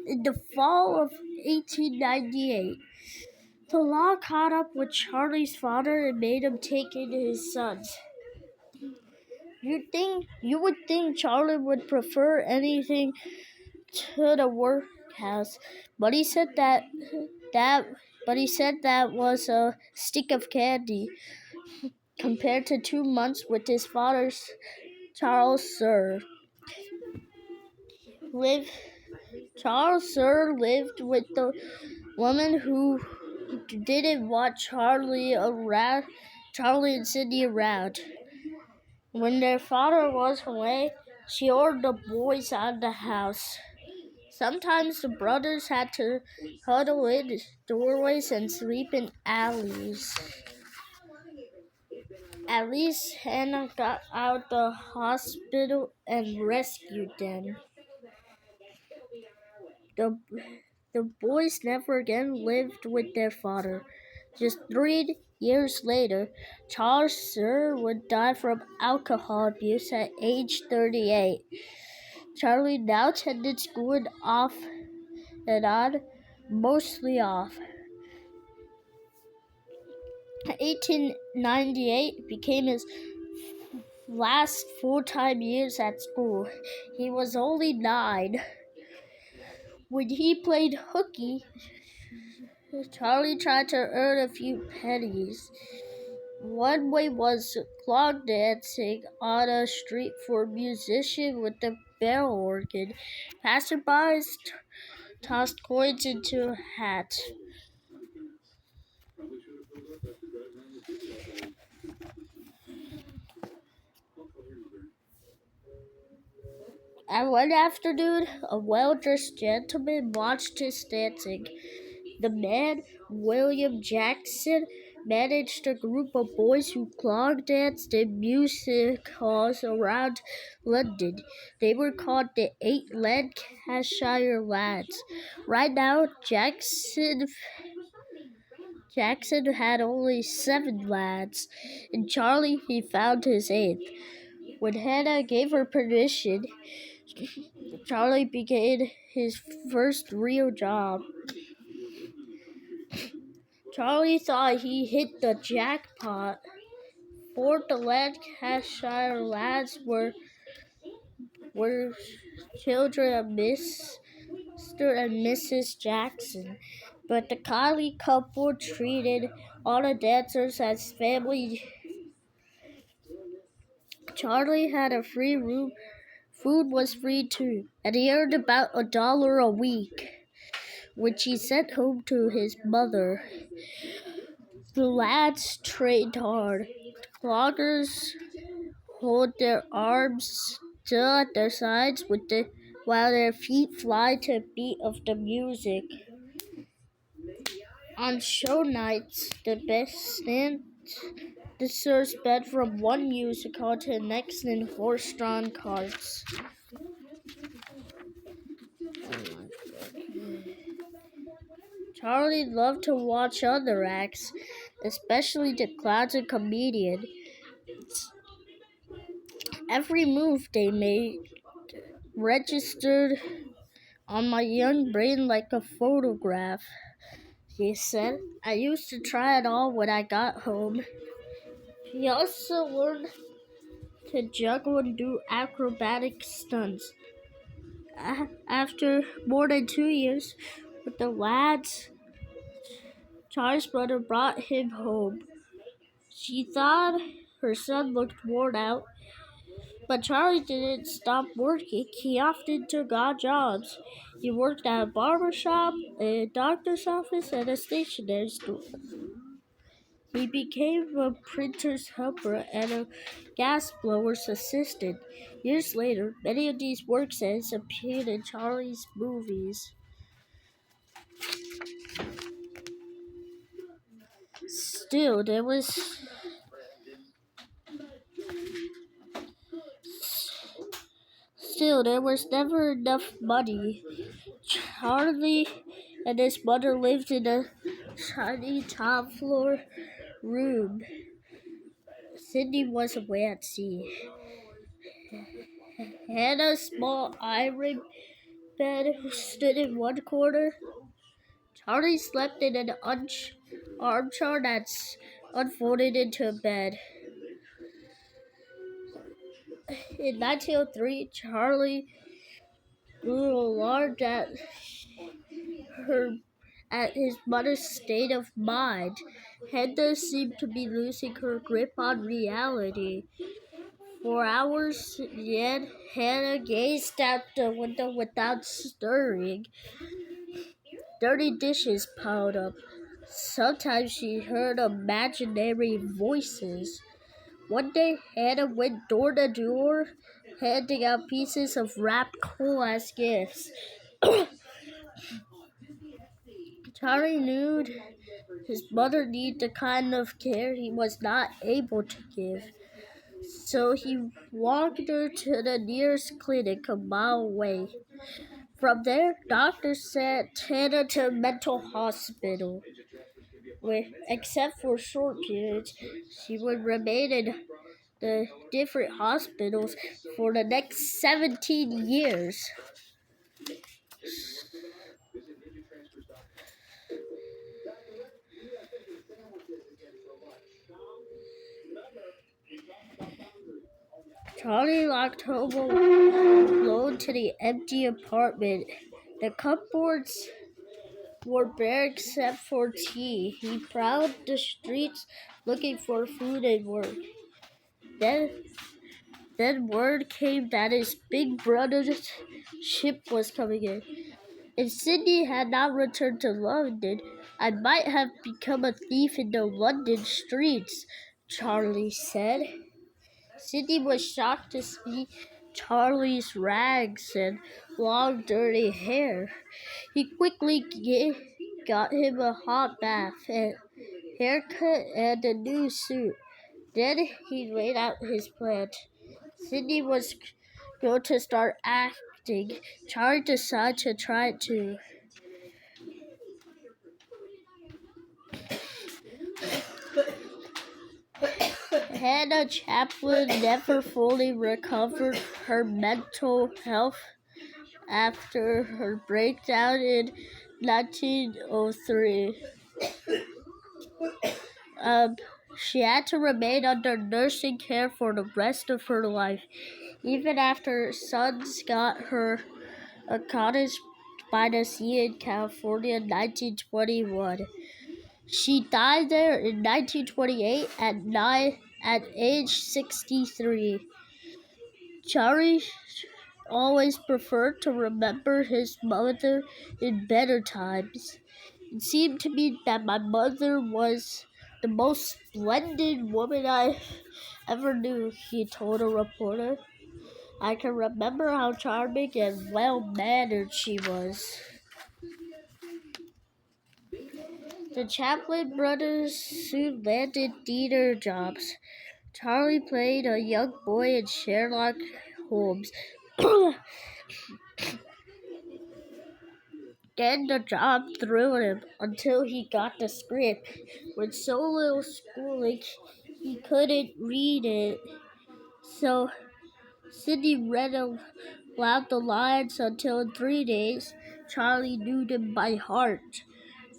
In the fall of 1898, the law caught up with Charlie's father and made him take in his sons. You would think Charlie would prefer anything to the workhouse, but he said that was a stick of candy compared to 2 months with his father's Charles Sir. Charles Sir lived with the woman who didn't want Charlie and Cindy around. When their father was away, she ordered the boys out of the house. Sometimes the brothers had to huddle in doorways and sleep in alleys. At least Hannah got out of the hospital and rescued them. The boys never again lived with their father. Just 3 years later, Charles Sir would die from alcohol abuse at age 38. Charlie now attended school and off and on, mostly off. 1898 became his last full-time years at school. He was only 9. When he played hooky, Charlie tried to earn a few pennies. One way was clog dancing on a street for a musician with a barrel organ. Passersby tossed coins into a hat. And one afternoon, a well-dressed gentleman watched his dancing. The man, William Jackson, managed a group of boys who clog danced in music halls around London. They were called the 8 Lancashire Lads. Right now, Jackson had only 7 lads. In Charlie, he found his 8th. When Hannah gave her permission, Charlie began his first real job. Charlie thought he hit the jackpot. 4 the Lancashire Lads were children of Mr. and Mrs. Jackson, but the kindly couple treated all the dancers as family. Charlie had a free room. Food was free too, and he earned about $1 a week, which he sent home to his mother. The lads trained hard. Cloggers hold their arms still at their sides while their feet fly to the beat of the music. On show nights, the best dancers sped from one music hall to the next in horse-drawn carts. Charlie loved to watch other acts, especially the clowns and comedians. Every move they made registered on my young brain like a photograph, he said. I used to try it all when I got home. He also learned to juggle and do acrobatic stunts. After more than 2 years with the lads, Charlie's brother brought him home. She thought her son looked worn out, but Charlie didn't stop working. He often took odd jobs. He worked at a barber shop, a doctor's office, and a stationery store. He became a printer's helper and a gas blower's assistant. Years later, many of these work sets appeared in Charlie's movies. Still, there was never enough money. Charlie and his mother lived in a tiny top-floor room. Cindy was away at sea. Hannah's small iron bed stood in one corner. Charlie slept in an armchair that's unfolded into a bed. In 1903, Charlie grew alarmed her at his mother's state of mind. Hannah seemed to be losing her grip on reality. For hours, yet Hannah gazed out the window without stirring. Dirty dishes piled up. Sometimes she heard imaginary voices. One day, Hannah went door to door, handing out pieces of wrapped coal as gifts. Charlie knew his mother needed the kind of care he was not able to give. So he walked her to the nearest clinic a mile away. From there, doctors sent Hannah to a mental hospital, where, except for short periods, she would remain in the different hospitals for the next 17 years. Charlie locked home alone to the empty apartment. The cupboards were bare except for tea. He prowled the streets looking for food and work. Then word came that his big brother's ship was coming in. If Sydney had not returned to London, I might have become a thief in the London streets, Charlie said. Sydney was shocked to see Charlie's rags and long, dirty hair. He quickly got him a hot bath, a haircut, and a new suit. Then he laid out his plan. Sydney was going to start acting. Charlie decided to try it too. Hannah Chaplin never fully recovered her mental health after her breakdown in 1903. She had to remain under nursing care for the rest of her life, even after her sons got her a cottage by the sea in California in 1921. She died there in 1928 at age 63. Charlie always preferred to remember his mother in better times. It seemed to me that my mother was the most splendid woman I ever knew, he told a reporter. I can remember how charming and well-mannered she was. The Chaplin brothers soon landed theater jobs. Charlie played a young boy in Sherlock Holmes. Then the job thrilled him until he got the script. With so little schooling, he couldn't read it. So Sydney read aloud the lines until in 3 days, Charlie knew them by heart.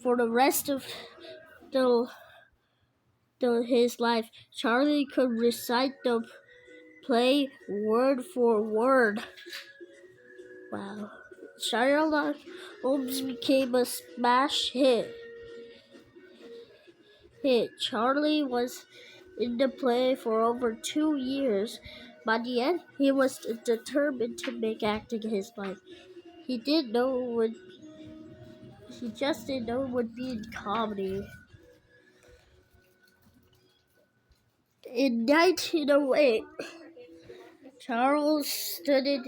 For the rest of his life, Charlie could recite the play word for word. Wow. Sherlock Holmes became a smash hit. Charlie was in the play for over 2 years. By the end, he was determined to make acting his life. He just didn't know it would be in comedy. In 1908, Charles stood in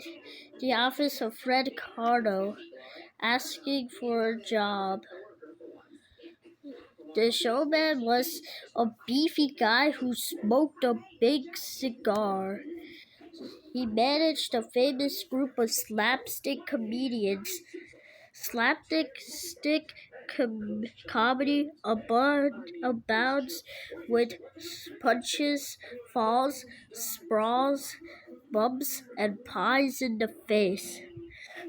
the office of Fred Cardo, asking for a job. The showman was a beefy guy who smoked a big cigar. He managed a famous group of slapstick comedians. Comedy abounds with punches, falls, sprawls, bumps, and pies in the face.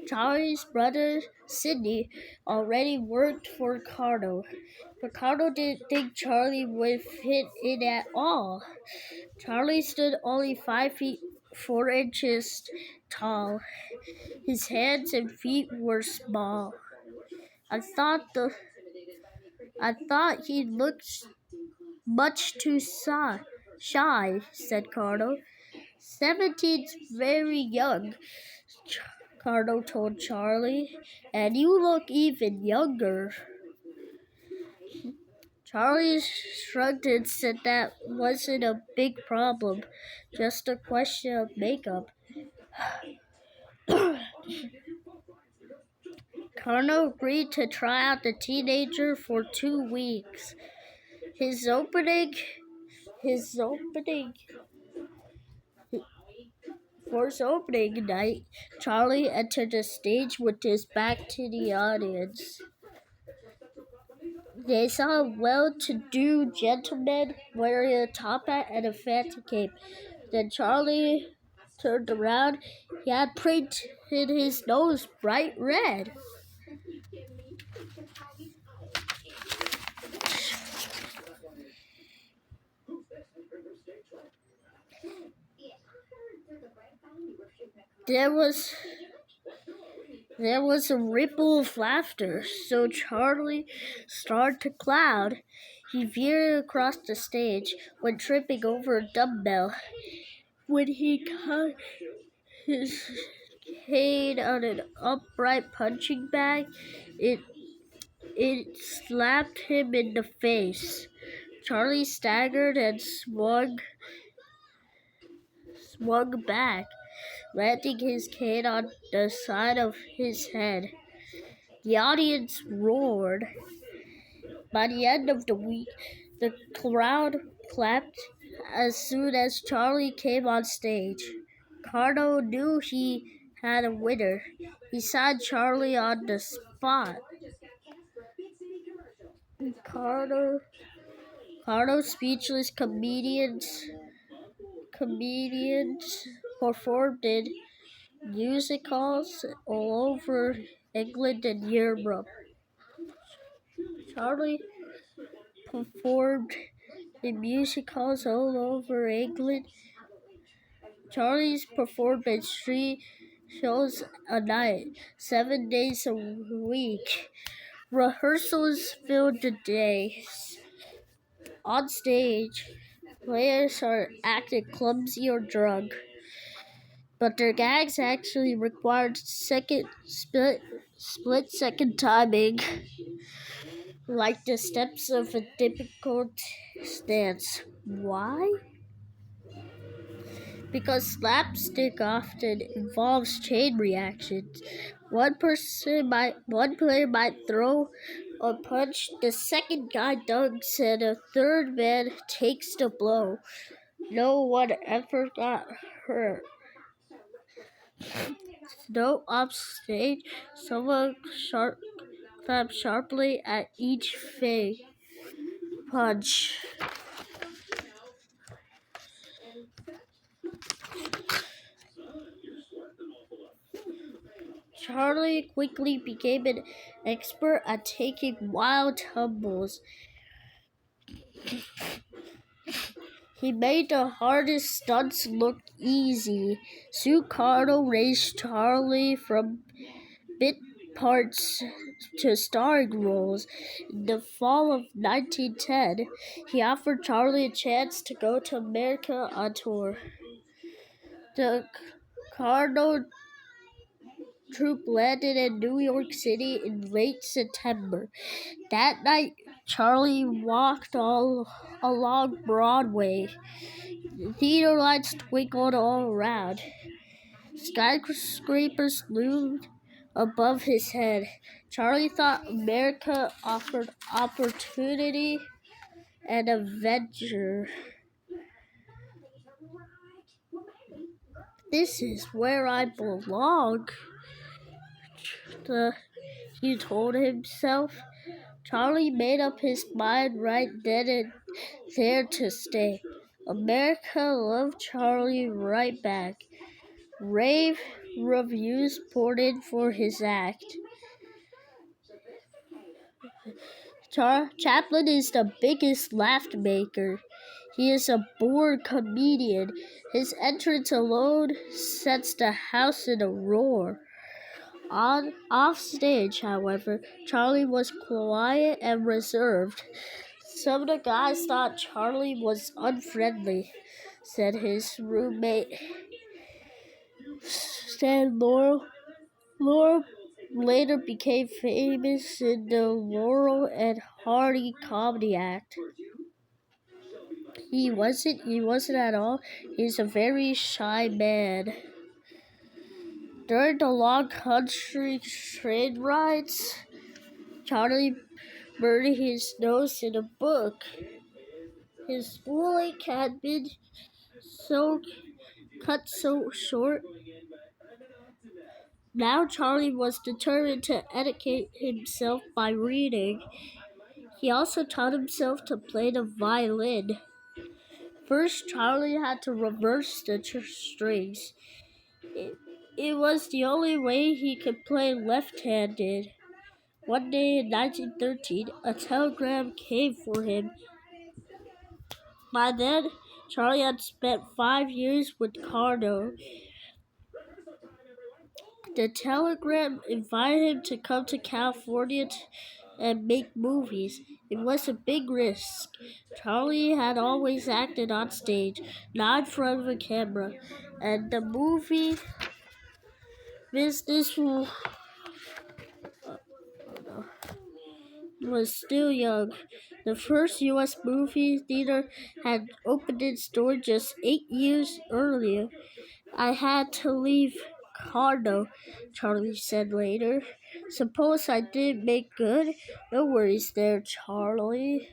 Charlie's brother, Sidney, already worked for Ricardo. Ricardo didn't think Charlie would fit in at all. Charlie stood only 5 feet 4 inches tall. His hands and feet were small. I thought he looked much too shy, said Cardo. 17's very young, Cardo told Charlie, and you look even younger. Charlie shrugged and said that wasn't a big problem, just a question of makeup. Carno agreed to try out the teenager for 2 weeks. For his opening night, Charlie entered the stage with his back to the audience. They saw a well-to-do gentleman wearing a top hat and a fancy cape. Then Charlie turned around. He had painted his nose bright red. There was a ripple of laughter, so Charlie started to clown. He veered across the stage, went tripping over a dumbbell. When he caught his cane on an upright punching bag, it slapped him in the face. Charlie staggered and swung back, landing his cane on the side of his head. The audience roared. By the end of the week, the crowd clapped as soon as Charlie came on stage. Cardo knew he had a winner. He signed Charlie on the spot. Cardo's speechless comedians performed in music halls all over England and Europe. Charlie performed in music halls all over England. Charlie's performed in 3 shows a night, 7 days a week. Rehearsals filled the days. On stage, players are acting clumsy or drunk, but their gags actually required split-second timing, like the steps of a difficult dance. Why? Because slapstick often involves chain reactions. One player might throw a punch, the second guy dunks, and a third man takes the blow. No one ever got hurt. No off stage, someone clapped sharply at each fake punch. Charlie quickly became an expert at taking wild tumbles. He made the hardest stunts look easy. Sue Cardo raised Charlie from bit parts to starring roles. In the fall of 1910, he offered Charlie a chance to go to America on tour. The Cardo troupe landed in New York City in late September. That night, Charlie walked all along Broadway. Theater lights twinkled all around. Skyscrapers loomed above his head. Charlie thought America offered opportunity and adventure. This is where I belong, he told himself. Charlie made up his mind right then and there to stay. America loved Charlie right back. Rave reviews poured in for his act. Chaplin is the biggest laugh maker. He is a born comedian. His entrance alone sets the house in a roar. Off stage, however, Charlie was quiet and reserved. Some of the guys thought Charlie was unfriendly, said his roommate Stan Laurel. Laurel later became famous in the Laurel and Hardy comedy act. He wasn't at all. He's a very shy man. During the long country train rides, Charlie burned his nose in a book. His schooling had been cut so short. Now Charlie was determined to educate himself by reading. He also taught himself to play the violin. First, Charlie had to reverse the strings. It was the only way he could play left-handed. One day in 1913, a telegram came for him. By then, Charlie had spent 5 years with Cardo. The telegram invited him to come to California and make movies. It was a big risk. Charlie had always acted on stage, not in front of a camera, and the movie business was still young. The first U.S. movie theater had opened its door just 8 years earlier. I had to leave Cardo, Charlie said later. Suppose I didn't make good? No worries there, Charlie.